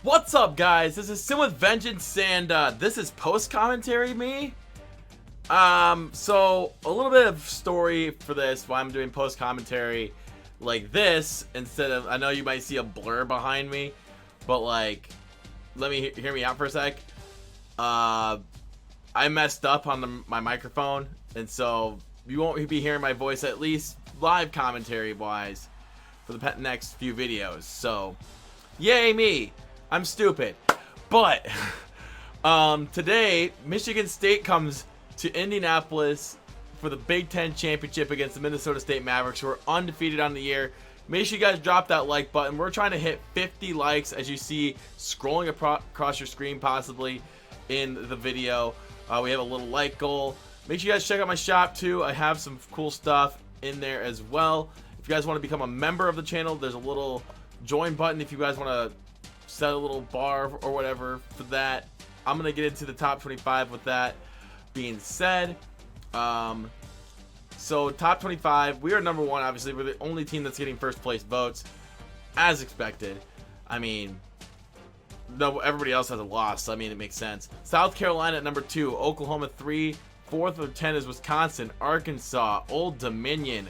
What's up, guys? This is Sin with Vengeance, and this is post-commentary me. So a little bit of story for this, why I'm doing post-commentary like this instead of, I know you might see a blur behind me, but like, let me hear me out for a sec. I messed up on my microphone, and so you won't be hearing my voice, at least live commentary wise, for the next few videos. So yay me, I'm stupid. But today Michigan State comes to Indianapolis for the Big Ten championship against the Minnesota State Mavericks, who are undefeated on the year. Make sure you guys drop that like button. We're trying to hit 50 likes, as you see scrolling across your screen possibly in the video. We have a little like goal. Make sure you guys check out my shop too. I have some cool stuff in there as well. If you guys want to become a member of the channel, there's a little join button if you guys want to set a little bar or whatever for that. I'm gonna get into the top 25 with that being said. So top 25, we are number one. Obviously, we're the only team that's getting first place votes, as expected. I mean, no, everybody else has a loss, so I mean, it makes sense. South Carolina at number 2, Oklahoma 3, 4th or 10 is Wisconsin, Arkansas, Old Dominion,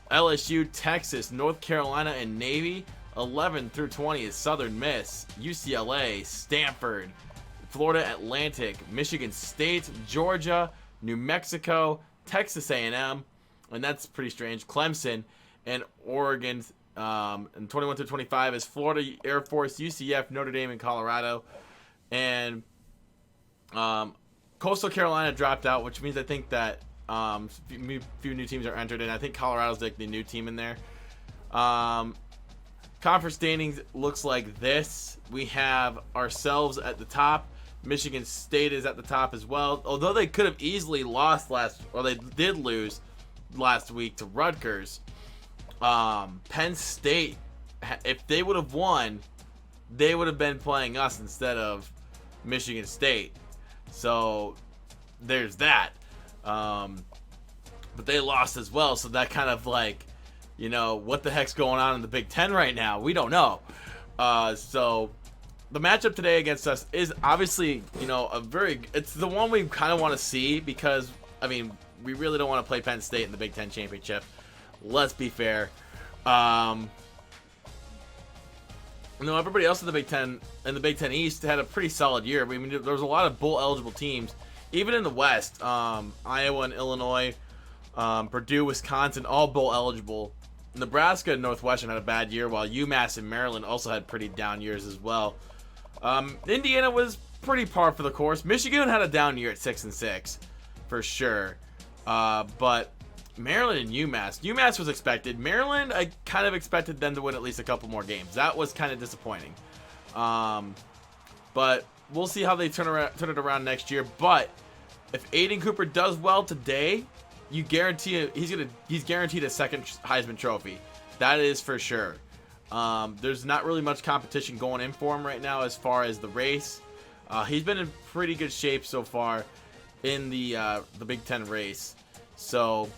LSU, Texas, North Carolina, and Navy. 11 through 20 is Southern Miss, UCLA, Stanford, Florida Atlantic, Michigan State, Georgia, New Mexico, Texas A&M, and that's pretty strange, Clemson, and Oregon. And 21 through 25 is Florida Air Force, UCF, Notre Dame, and Colorado. And Coastal Carolina dropped out, which means I think that few new teams are entered in. I think Colorado's like the new team in there. Conference standings looks like this. We have ourselves at the top. Michigan State is at the top as well, although they could have easily lost they did lose last week to Rutgers. Penn State, if they would have won, they would have been playing us instead of Michigan State. So there's that. But they lost as well, so that kind of like, you know, what the heck's going on in the Big Ten right now? We don't know. So the matchup today against us is obviously, you know, it's the one we kind of want to see, because, I mean, we really don't want to play Penn State in the Big Ten championship. Let's be fair. No, everybody else in the Big Ten East had a pretty solid year. I mean, there was a lot of bowl eligible teams, even in the West. Iowa and Illinois, Purdue, Wisconsin, all bowl eligible. Nebraska and Northwestern had a bad year, while UMass and Maryland also had pretty down years as well. Indiana was pretty par for the course. Michigan had a down year at 6-6 for sure. But Maryland and UMass was expected. Maryland, I kind of expected them to win at least a couple more games. That was kind of disappointing. But we'll see how they turn it around next year. But if Aiden Cooper does well today, you guarantee he's guaranteed a second Heisman Trophy. That is for sure. There's not really much competition going in for him right now as far as the race. He's been in pretty good shape so far in the Big Ten race. So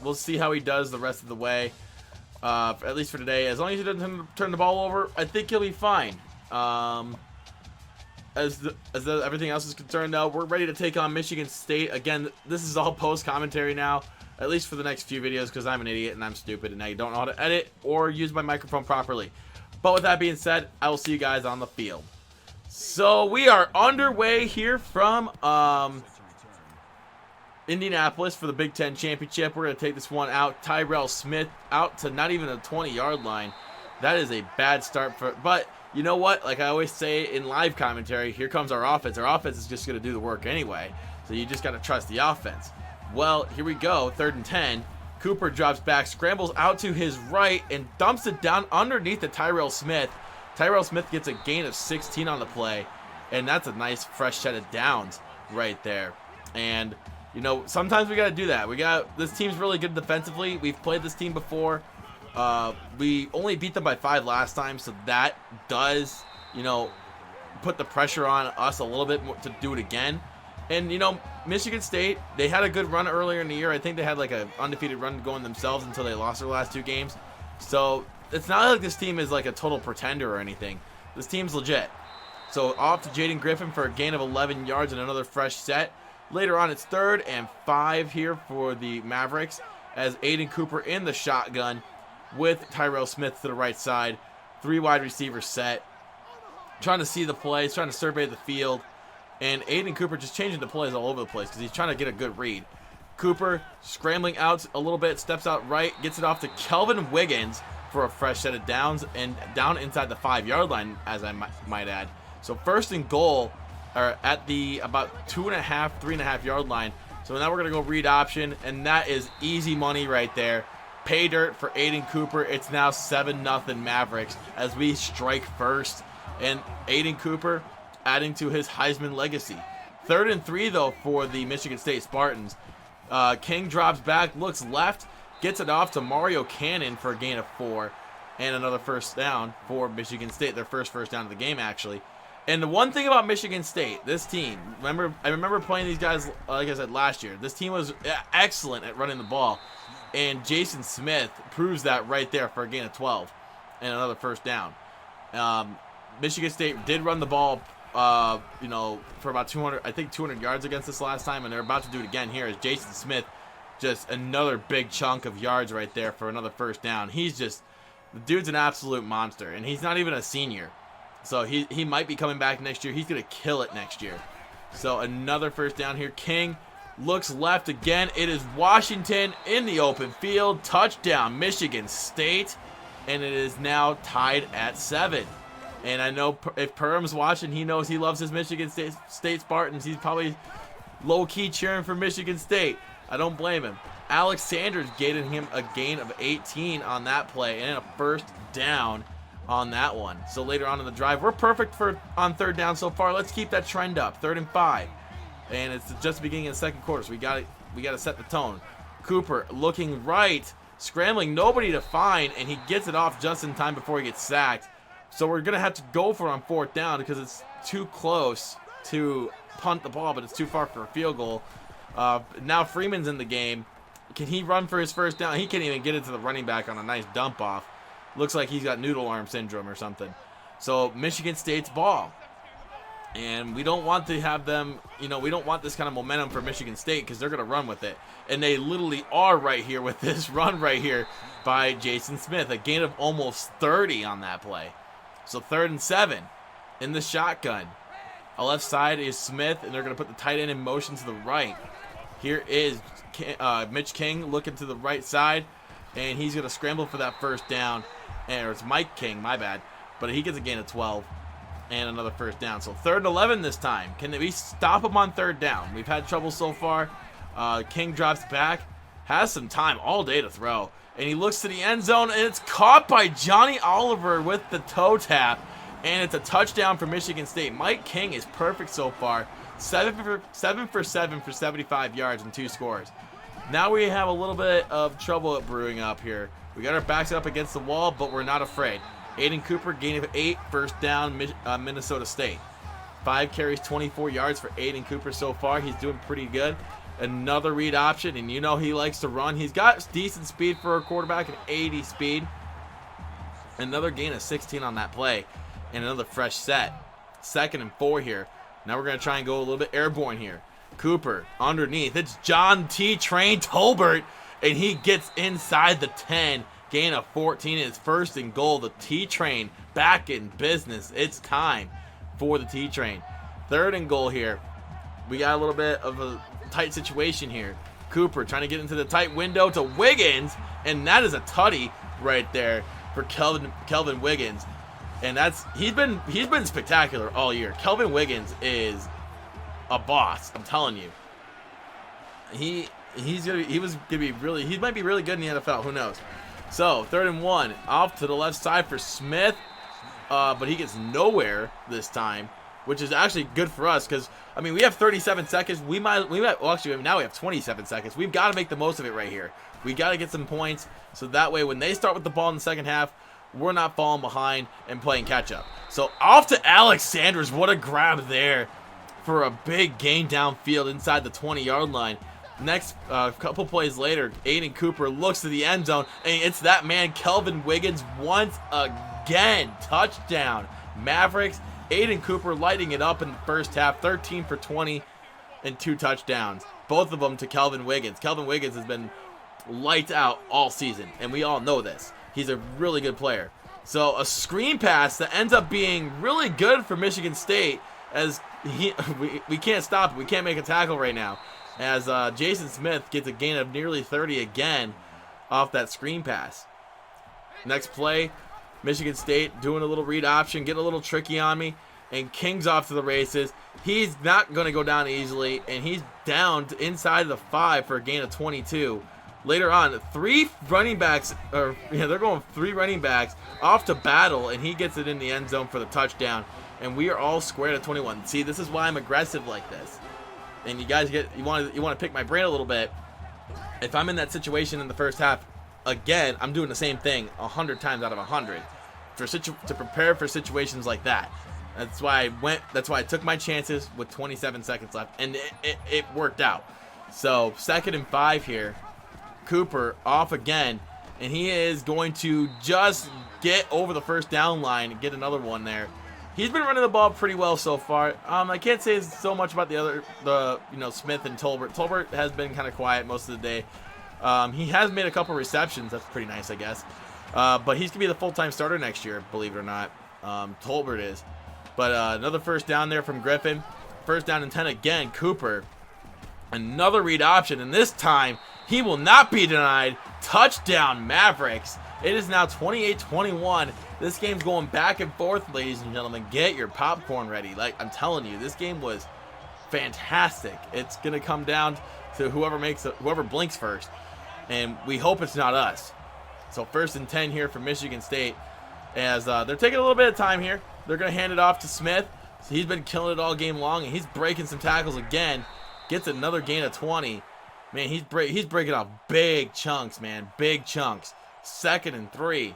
we'll see how he does the rest of the way. At least for today, as long as he doesn't turn the ball over, I think he'll be fine. As everything else is concerned, though, we're ready to take on Michigan State. Again, this is all post-commentary now, at least for the next few videos, because I'm an idiot and I'm stupid and I don't know how to edit or use my microphone properly. But with that being said, I will see you guys on the field. So we are underway here from Indianapolis for the Big Ten championship. We're going to take this one out. Tyrell Smith out to not even a 20-yard line. That is a bad start but you know what? Like I always say in live commentary, here comes our offense. Our offense is just going to do the work anyway. So you just got to trust the offense. Well, here we go. 3rd and 10. Cooper drops back, scrambles out to his right, and dumps it down underneath the Tyrell Smith. Tyrell Smith gets a gain of 16 on the play, and that's a nice fresh set of downs right there. And, you know, sometimes we got to do that. This team's really good defensively. We've played this team before. We only beat them by 5 last time, so that does, you know, put the pressure on us a little bit more to do it again. And, you know, Michigan State, they had a good run earlier in the year. I think they had like an undefeated run going themselves until they lost their last 2 games. So it's not like this team is like a total pretender or anything. This team's legit. So off to Jaden Griffin for a gain of 11 yards and another fresh set. Later on, it's 3rd and 5 here for the Mavericks as Aiden Cooper in the shotgun with Tyrell Smith to the right side. 3 wide receivers set. Trying to see the plays, trying to survey the field. And Aiden Cooper just changing the plays all over the place because he's trying to get a good read. Cooper scrambling out a little bit, steps out right, gets it off to Kelvin Wiggins for a fresh set of downs and down inside the 5-yard line, as I might add. So 1st and goal are at the about 2.5, 3.5 yard line. So now we're going to go read option, and that is easy money right there. Pay dirt for Aiden Cooper. It's now 7-0 Mavericks as we strike first. And Aiden Cooper adding to his Heisman legacy. 3rd and 3, though, for the Michigan State Spartans. King drops back, looks left, gets it off to Mario Cannon for a gain of 4. And another first down for Michigan State. Their first down of the game, actually. And the one thing about Michigan State, this team, I remember playing these guys, like I said, last year. This team was excellent at running the ball. And Jason Smith proves that right there for a gain of 12 and another first down. Michigan State did run the ball, for about 200 yards against us last time, and they're about to do it again here as Jason Smith, just another big chunk of yards right there for another first down. The dude's an absolute monster, and he's not even a senior. So he might be coming back next year. He's going to kill it next year. So another first down here. King looks left again. It is Washington in the open field. Touchdown, Michigan State. And it is now tied at 7. And I know if Perham's watching, he knows he loves his Michigan State Spartans. He's probably low-key cheering for Michigan State. I don't blame him. Alex Sanders gaining him a gain of 18 on that play and a first down on that one. So later on in the drive, we're perfect on 3rd down so far. Let's keep that trend up. 3rd and 5. And it's just the beginning of the 2nd quarter, so we got to set the tone. Cooper looking right, scrambling, nobody to find, and he gets it off just in time before he gets sacked. So we're going to have to go for it on 4th down because it's too close to punt the ball, but it's too far for a field goal. Now Freeman's in the game. Can he run for his first down? He can't even get it to the running back on a nice dump off. Looks like he's got noodle arm syndrome or something. So Michigan State's ball. And we don't want to have them, we don't want this kind of momentum for Michigan State because they're going to run with it. And they literally are right here with this run right here by Jason Smith. A gain of almost 30 on that play. So 3rd and 7 in the shotgun. On left side is Smith, and they're going to put the tight end in motion to the right. Here is Mitch King looking to the right side, and he's going to scramble for that first down. Or it's Mike King, my bad. But he gets a gain of 12 and another first down. So 3rd and 11 this time. Can we stop him on 3rd down? We've had trouble so far. King drops back, has some time all day to throw. And he looks to the end zone, and it's caught by Johnny Oliver with the toe tap. And it's a touchdown for Michigan State. Mike King is perfect so far. 7 for 7 for 75 yards and 2 scores. Now we have a little bit of trouble brewing up here. We got our backs up against the wall, but we're not afraid. Aiden Cooper, gain of 8, first down, Minnesota State. 5 carries, 24 yards for Aiden Cooper so far. He's doing pretty good. Another read option, and he likes to run. He's got decent speed for a quarterback, an 80 speed. Another gain of 16 on that play, and another fresh set. 2nd and 4 here. Now we're going to try and go a little bit airborne here. Cooper underneath. It's John T. Train Tolbert, and he gets inside the 10. Gain of 14 is 1st and goal. The T-Train back in business. It's time for the T-Train. 3rd and goal here. We got a little bit of a tight situation here. Cooper trying to get into the tight window to Wiggins, and that is a tutty right there for Kelvin Wiggins. And he's been spectacular all year. Kelvin Wiggins is a boss, I'm telling you. He might be really good in the NFL, who knows. So 3rd and 1, off to the left side for Smith, but he gets nowhere this time, which is actually good for us because we have 37 seconds. Now we have 27 seconds. We've got to make the most of it right here. We got to get some points so that way when they start with the ball in the second half, we're not falling behind and playing catch up. So off to Alex Sanders. What a grab there for a big gain downfield inside the 20-yard line. Next couple plays later, Aiden Cooper looks to the end zone, and it's that man, Kelvin Wiggins, once again. Touchdown, Mavericks, Aiden Cooper lighting it up in the first half, 13 for 20 and 2 touchdowns. Both of them to Kelvin Wiggins. Kelvin Wiggins has been lights out all season, and we all know this. He's a really good player. So a screen pass that ends up being really good for Michigan State, as we can't stop it. We can't make a tackle right now, as Jason Smith gets a gain of nearly 30 again off that screen pass. Next play, Michigan State doing a little read option, getting a little tricky on me, and King's off to the races. He's not going to go down easily, and he's down to inside of the 5 for a gain of 22. Later on, they're going 3 running backs off to battle, and he gets it in the end zone for the touchdown, and we are all squared at 21. See, this is why I'm aggressive like this. And you guys you want to pick my brain a little bit. If I'm in that situation in the first half, again, I'm doing the same thing 100 times out of 100 to prepare for situations like that. That's why I took my chances with 27 seconds left, and it worked out. So 2nd and 5 here. Cooper off again, and he is going to just get over the first down line and get another one there. He's been running the ball pretty well so far. I can't say so much about the Smith and Tolbert. Tolbert has been kind of quiet most of the day. He has made a couple receptions. That's pretty nice, I guess. But he's going to be the full-time starter next year, believe it or not. Tolbert is. But another first down there from Griffin. First down and 10 again. Cooper. Another read option, and this time he will not be denied. Touchdown, Mavericks. It is now 28-21. This game's going back and forth, ladies and gentlemen. Get your popcorn ready. Like I'm telling you, this game was fantastic. It's going to come down to whoever blinks first, and we hope it's not us. So 1st and 10 here for Michigan State, as they're taking a little bit of time here. They're going to hand it off to Smith. So he's been killing it all game long, and he's breaking some tackles again. Gets another gain of 20. Man, he's breaking off big chunks, man. Big chunks. 2nd and 3.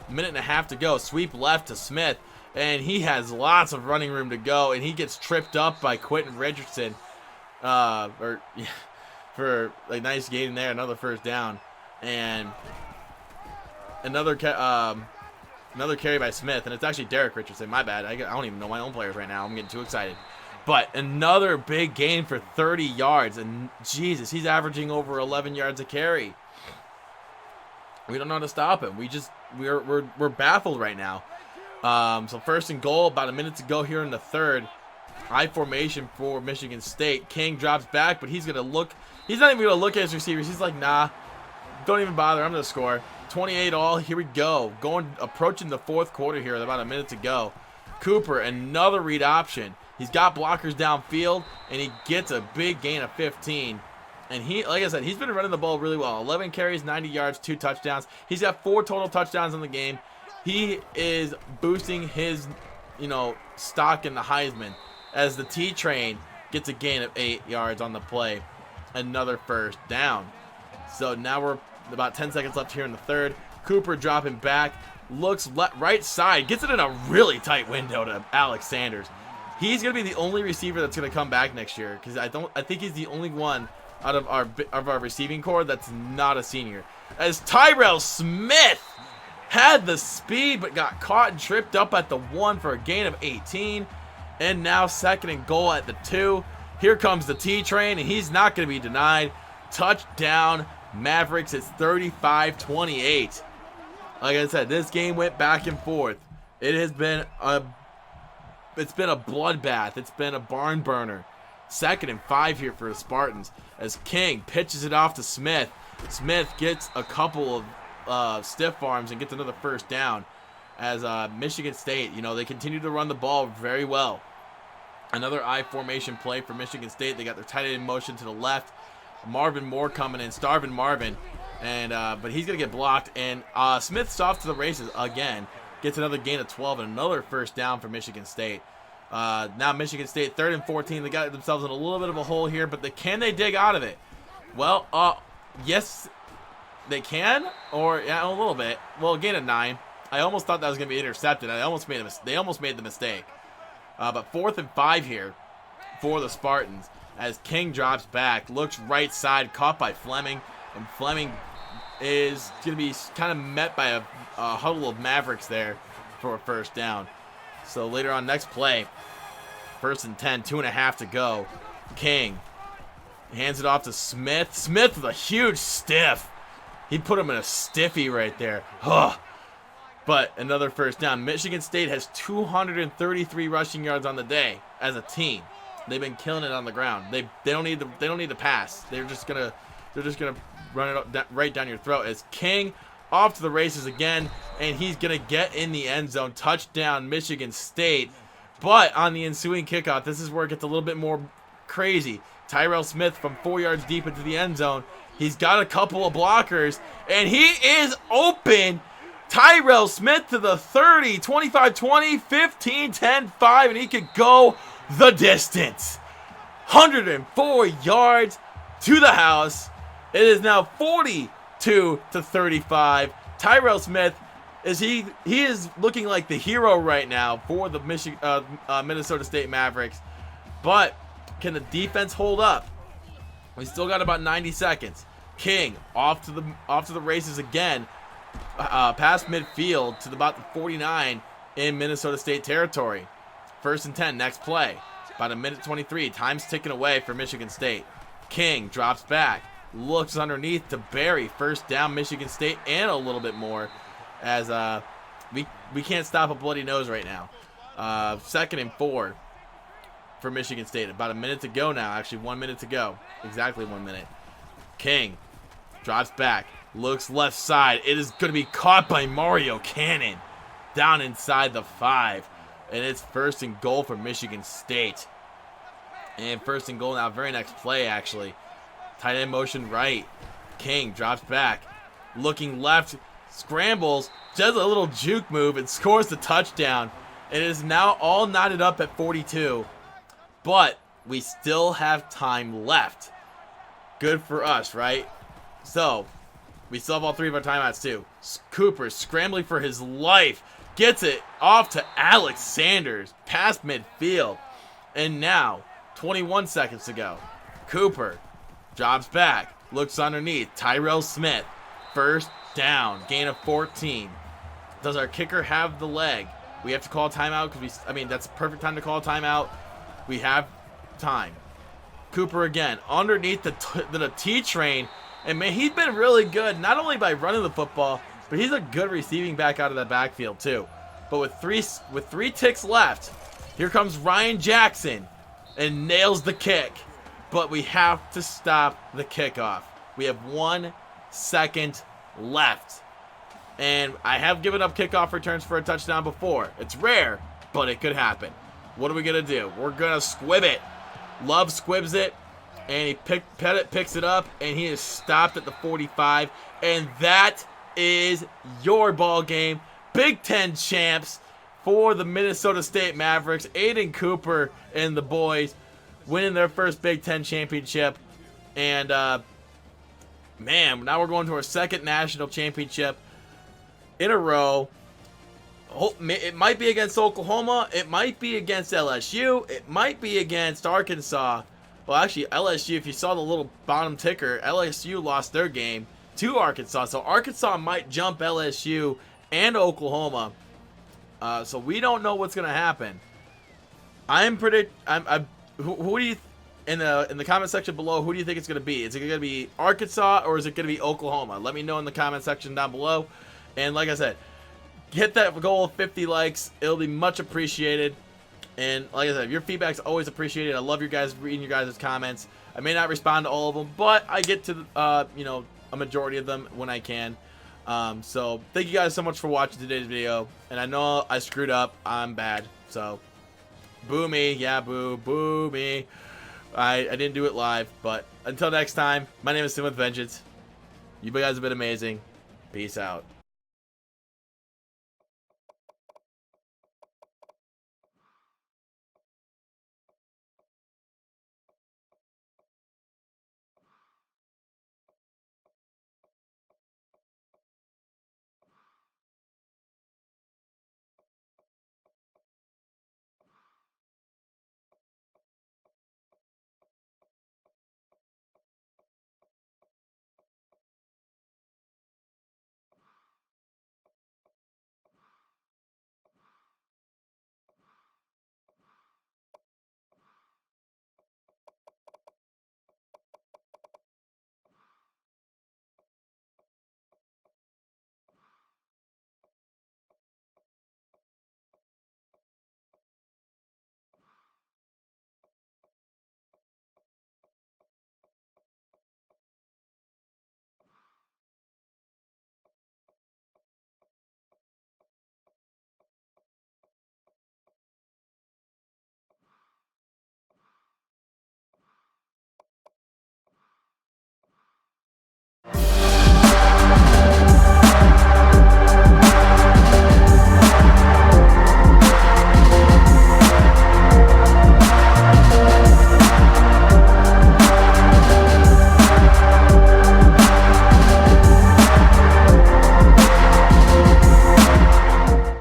Minute and a half to go. Sweep left to Smith. And he has lots of running room to go. And he gets tripped up by Quentin Richardson. For a nice gain there. Another first down. And another carry by Smith. And it's actually Derek Richardson. My bad. I don't even know my own players right now. I'm getting too excited. But another big gain for 30 yards. And Jesus, he's averaging over 11 yards a carry. We don't know how to stop him. We're baffled right now. So 1st and goal, about a minute to go here in the 3rd. High formation for Michigan State. King drops back, but he's gonna look. He's not even gonna look at his receivers. He's like, nah, don't even bother. I'm gonna score. 28 all. Here we go. Approaching the 4th quarter here with about a minute to go. Cooper, another read option. He's got blockers downfield, and he gets a big gain of 15. And like I said, he's been running the ball really well. 11 carries, 90 yards, 2 touchdowns. He's got 4 total touchdowns in the game. He is boosting his, stock in the Heisman, as the T-Train gets a gain of 8 yards on the play. Another first down. So now we're about 10 seconds left here in the 3rd. Cooper dropping back, looks right side, gets it in a really tight window to Alex Sanders. He's going to be the only receiver that's going to come back next year, because I think he's the only one out of our receiving core that's not a senior. As Tyrell Smith had the speed but got caught and tripped up at the 1 for a gain of 18. And now 2nd and goal at the 2. Here comes the T-Train, and he's not going to be denied. Touchdown, Mavericks. It's 35-28. Like I said, this game went back and forth. It's been a bloodbath. It's been a barn burner. 2nd and 5 here for the Spartans, as King pitches it off to Smith. Smith gets a couple of stiff arms and gets another first down, as Michigan State, they continue to run the ball very well. Another I formation play for Michigan State. They got their tight end in motion to the left. Marvin Moore coming in, starving Marvin, but he's going to get blocked, and Smith's off to the races again. Gets another gain of 12 and another first down for Michigan State. Now Michigan State 3rd and 14. They got themselves in a little bit of a hole here, but can they dig out of it? Well, yes, they can, or a little bit. Well, gain of 9. I almost thought that was going to be intercepted. They almost made the mistake. But 4th and 5 here for the Spartans, as King drops back, looks right side, caught by Fleming, and Fleming is going to be kind of met by a huddle of Mavericks there for a first down. So later on, next play, 1st and 10, 2.5 to go. King hands it off to Smith. Smith with a huge stiff. He put him in a stiffy right there. Huh. But another first down. Michigan State has 233 rushing yards on the day as a team. They've been killing it on the ground. They don't need to pass. They're just gonna run it up, right down your throat. As King off to the races again, and he's gonna get in the end zone. Touchdown, Michigan State. But on the ensuing kickoff, this is where it gets a little bit more crazy. Tyrell Smith from 4 yards deep into the end zone. He's got a couple of blockers, and he is open. Tyrell Smith to the 30, 25-20, 15-10-5, and he could go the distance. 104 yards to the house. It is now 42-35. Tyrell Smith he is looking like the hero right now for the Minnesota State Mavericks. But can the defense hold up? We still got about 90 seconds. King off to the races again. Past midfield to about the 49 in Minnesota State territory. 1st and 10, next play. About 1:23. Time's ticking away for Michigan State. King drops back. Looks underneath to Barry. 1st down, Michigan State, and a little bit more. As we can't stop a bloody nose right now. 2nd and 4 for Michigan State. About a minute to go now. Actually, 1 minute to go. Exactly 1 minute. King drops back. Looks left side. It is going to be caught by Mario Cannon. Down inside the 5. And it's 1st and goal for Michigan State. And 1st and goal now. Very next play, actually. Tight end motion right. King drops back. Looking left. Scrambles. Does a little juke move and scores the touchdown. It is now all knotted up at 42. But we still have time left. Good for us, right? So, we still have all 3 of our timeouts too. Cooper scrambling for his life. Gets it off to Alex Sanders. Past midfield. And now, 21 seconds to go. Cooper drops back. Looks underneath. Tyrell Smith. 1st down. Gain of 14. Does our kicker have the leg? We have to call a timeout because that's the perfect time to call a timeout. We have time. Cooper again. Underneath the T-train. And man, he's been really good, not only by running the football, but he's a good receiving back out of the backfield too. But with three ticks left, here comes Ryan Jackson and nails the kick. But we have to stop the kickoff. We have 1 second left. And I have given up kickoff returns for a touchdown before. It's rare, but it could happen. What are we going to do? We're going to squib it. Love squibs it. And Pettit picks it up, and he is stopped at the 45. And that is your ball game. Big Ten champs for the Minnesota State Mavericks. Aiden Cooper and the boys winning their first Big Ten championship. And, man, now we're going to our 2nd national championship in a row. It might be against Oklahoma. It might be against LSU. It might be against Arkansas. Well, actually, LSU, if you saw the little bottom ticker, LSU lost their game to Arkansas. So Arkansas might jump LSU and Oklahoma. So we don't know what's going to happen. Who do you in the comment section below, who do you think it's going to be? Is it going to be Arkansas or is it going to be Oklahoma? Let me know in the comment section down below. And like I said, hit that goal of 50 likes. It'll be much appreciated. And like I said, your feedback's always appreciated. I love reading your guys' comments. I may not respond to all of them, but I get to a majority of them when I can. So thank you guys so much for watching today's video. And I know I screwed up. I'm bad. So boo me. Yeah, boo me. I didn't do it live. But until next time, my name is Sin with Vengeance. You guys have been amazing. Peace out.